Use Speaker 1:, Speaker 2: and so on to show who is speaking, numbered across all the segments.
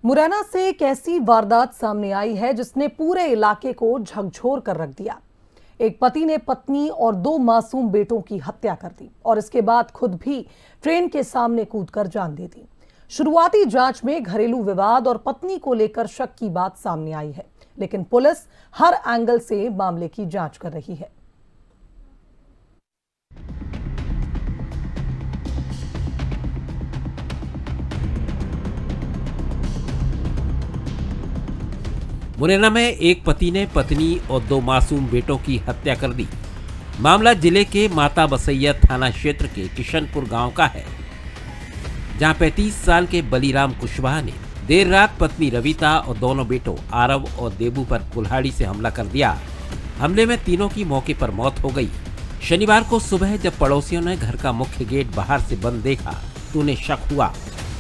Speaker 1: मुरैना से एक ऐसी वारदात सामने आई है जिसने पूरे इलाके को झकझोर कर रख दिया। एक पति ने पत्नी और 2 मासूम बेटों की हत्या कर दी और इसके बाद खुद भी ट्रेन के सामने कूदकर जान दे दी। शुरुआती जांच में घरेलू विवाद और पत्नी को लेकर शक की बात सामने आई है, लेकिन पुलिस हर एंगल से मामले की जांच कर रही है।
Speaker 2: मुरैना में एक पति ने पत्नी और 2 मासूम बेटों की हत्या कर दी। मामला जिले के माता बसैया थाना क्षेत्र के किशनपुर गांव का है, जहां 35 साल के बलीराम कुशवाहा ने देर रात पत्नी रविता और दोनों बेटों आरव और देबू पर कुल्हाड़ी से हमला कर दिया। हमले में तीनों की मौके पर मौत हो गई। शनिवार को सुबह जब पड़ोसियों ने घर का मुख्य गेट बाहर से बंद देखा तो उन्हें शक हुआ।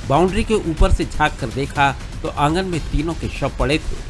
Speaker 2: बाउंड्री के ऊपर से झांक कर देखा तो आंगन में तीनों के शव पड़े थे।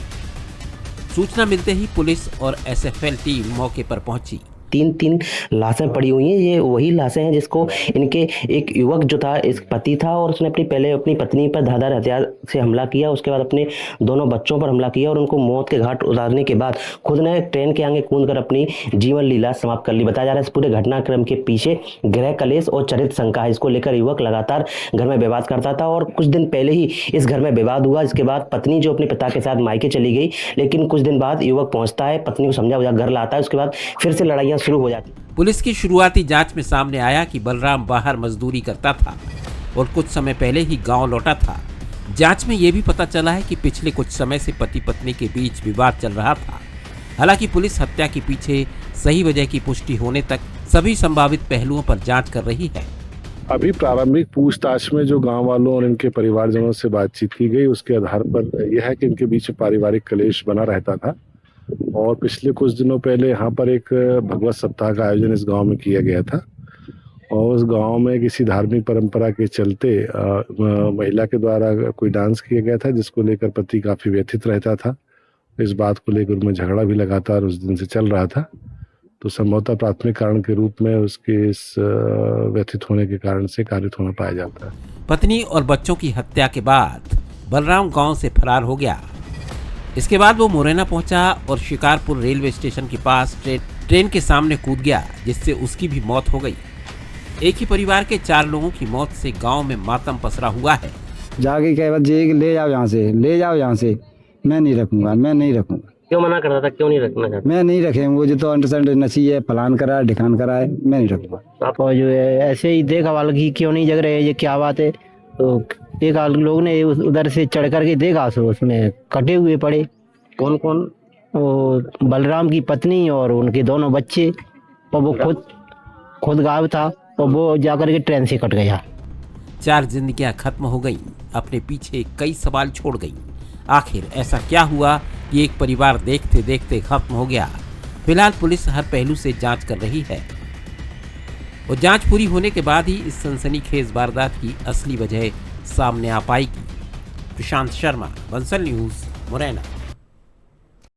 Speaker 2: सूचना मिलते ही पुलिस और एसएफएल टीम मौके पर पहुंची।
Speaker 3: तीन लाशें पड़ी हुई हैं। ये वही लाशें हैं जिसको इनके एक युवक जो था, इस पति था, और उसने पहले अपनी पत्नी पर धारदार हथियार से हमला किया, उसके बाद अपने दोनों बच्चों पर हमला किया और उनको मौत के घाट उतारने के बाद खुद ने ट्रेन के आगे कूदकर अपनी जीवन लीला समाप्त कर ली। बताया जा रहा है इस पूरे घटनाक्रम के पीछे गृह कलेश और चरित्र शंका है। इसको लेकर युवक लगातार घर में विवाद करता था और कुछ दिन पहले ही इस घर में विवाद हुआ। इसके बाद पत्नी जो अपने पिता के साथ मायके चली गई, लेकिन कुछ दिन बाद युवक पहुंचता है, पत्नी को समझा बुझा घर लाता है। उसके बाद फिर से लड़ाइयाँ शुरू हो जाती।
Speaker 2: पुलिस की शुरुआती जांच में सामने आया कि बलराम बाहर मजदूरी करता था और कुछ समय पहले ही गांव लौटा था। जांच में यह भी पता चला है कि पिछले कुछ समय से पति पत्नी के बीच विवाद चल रहा था। हालांकि पुलिस हत्या के पीछे सही वजह की पुष्टि होने तक सभी संभावित पहलुओं पर जांच कर रही है।
Speaker 4: अभी प्रारंभिक पूछताछ में जो गांव वालों और इनके परिवारजनों से बातचीत की गई, उसके आधार पर यह है कि इनके बीच पारिवारिक कलेश बना रहता था और पिछले कुछ दिनों पहले यहाँ पर एक भगवत सप्ताह का आयोजन इस गांव में किया गया था और उस गांव में किसी धार्मिक परंपरा के चलते महिला के द्वारा कोई डांस किया गया था, जिसको लेकर पति काफ़ी व्यथित रहता था। इस बात को लेकर उनमें झगड़ा भी लगातार उस दिन से चल रहा था। तो संभवतः प्राथमिक कारण के रूप में उसके इस व्यथित होने के कारण से कारित होना पाया जाता है।
Speaker 2: पत्नी और बच्चों की हत्या के बाद बलराम गांव से फरार हो गया। इसके बाद वो मुरैना पहुंचा और शिकारपुर रेलवे स्टेशन के पास ट्रेन के सामने कूद गया, जिससे उसकी भी मौत हो गई। एक ही परिवार के 4 लोगों की मौत से गांव में मातम पसरा हुआ है।
Speaker 5: जाके कह बच्चे ले जाओ यहाँ से, ले जाओ यहाँ से, मैं नहीं रखूंगा, मैं नहीं रखूंगा।
Speaker 3: क्यों मना करता था? क्यों नहीं रखना चाहता?
Speaker 5: मैं नहीं रखे, वो जो तो अंडरस्टैंड नची है, फलान करा है, ढिकान करा है, मैं नहीं रखूंगा।
Speaker 6: और जो है ऐसे ही देखा वाल की क्यों नहीं जग रहे, ये क्या बात है। तो एक लोग ने उधर से चढ़ करके देखा तो उसमें कटे हुए पड़े।
Speaker 3: कौन कौन?
Speaker 6: वो बलराम की पत्नी और उनके दोनों बच्चे, और वो खुद गायब था और वो जाकर के ट्रेन से कट गया।
Speaker 2: 4 जिंदगियां खत्म हो गईं, अपने पीछे कई सवाल छोड़ गईं। आखिर ऐसा क्या हुआ कि एक परिवार देखते देखते खत्म हो गया? फिलहाल पुलिस हर पहलू से जांच कर रही है और जांच पूरी होने के बाद ही इस सनसनीखेज वारदात की असली वजह सामने आ पाएगी। प्रशांत शर्मा, बंसल न्यूज, मुरैना।